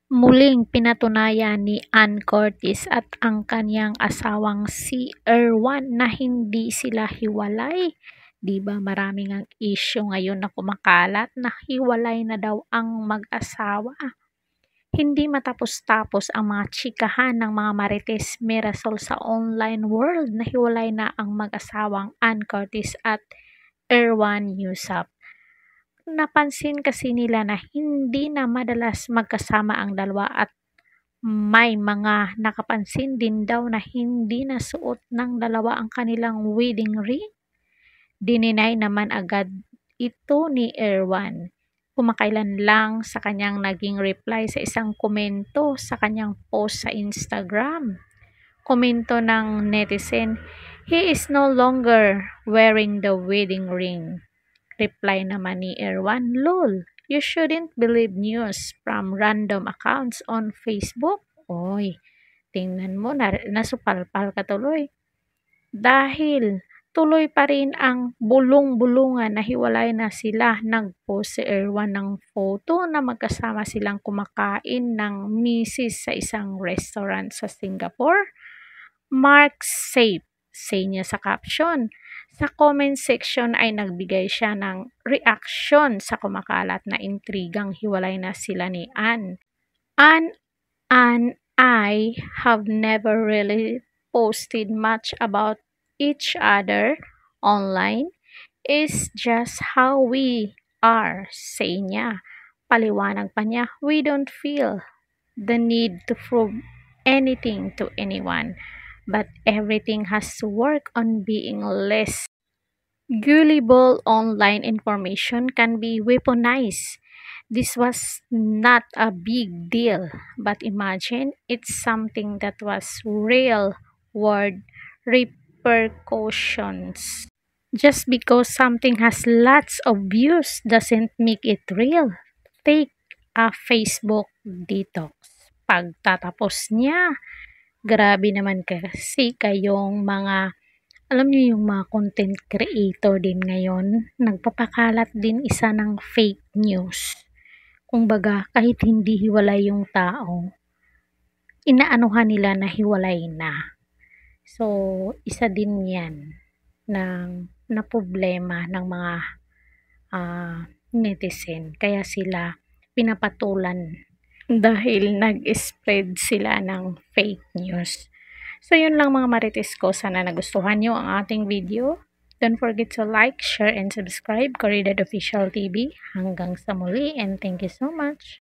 Muling pinatunayan ni Ann Curtis at ang kanyang asawang si Erwan na hindi sila hiwalay. 'Di ba maraming ang issue ngayon na kumakalat na hiwalay na daw ang mag-asawa. Hindi matapos-tapos ang mga tsikahan ng mga Marites Mirasol sa online world na hiwalay na ang mag-asawang Ann Curtis at Erwan Yusap. Napansin kasi nila na hindi na madalas magkasama ang dalawa at may mga nakapansin din daw na hindi nasuot ng dalawa ang kanilang wedding ring. Dininay naman agad ito ni Erwan. Kumakailan lang sa kanyang naging reply sa isang komento sa kanyang post sa Instagram. Komento ng netizen, "He is no longer wearing the wedding ring." Reply naman ni Erwan, "Lol, you shouldn't believe news from random accounts on Facebook." Oy, tingnan mo, nasupalpal ka tuloy. Dahil tuloy pa rin ang bulong-bulungan na hiwalay na sila, nag-post si Erwan ng photo na magkasama silang kumakain ng misis sa isang restaurant sa Singapore. "Mark safe," say niya sa caption. Sa comment section ay nagbigay siya ng reaksyon sa kumakalat na intrigang hiwalay na sila ni Ann. Ann and I have never really posted much about each other online. It's just how we are, say niya. Paliwanag pa niya, "We don't feel the need to prove anything to anyone, but everything has to work on being less gullible. Online information can be weaponized. This was not a big deal, but imagine it's something that was real world repercussions. Just because something has lots of views doesn't make it real. Take a Facebook detox." Pagtatapos niya, grabe naman kasi kayong mga, alam niyo yung mga content creator din ngayon, nagpapakalat din isa ng fake news. Kumbaga, kahit hindi hiwalay yung tao, inaanuhan nila na hiwalay na. So, isa din yan na problema ng mga netizen. Kaya sila pinapatulan dahil nag-spread sila ng fake news. So, yun lang mga Marites ko. Sana nagustuhan nyo ang ating video. Don't forget to like, share, and subscribe. Corridad Official TV. Hanggang sa muli and thank you so much.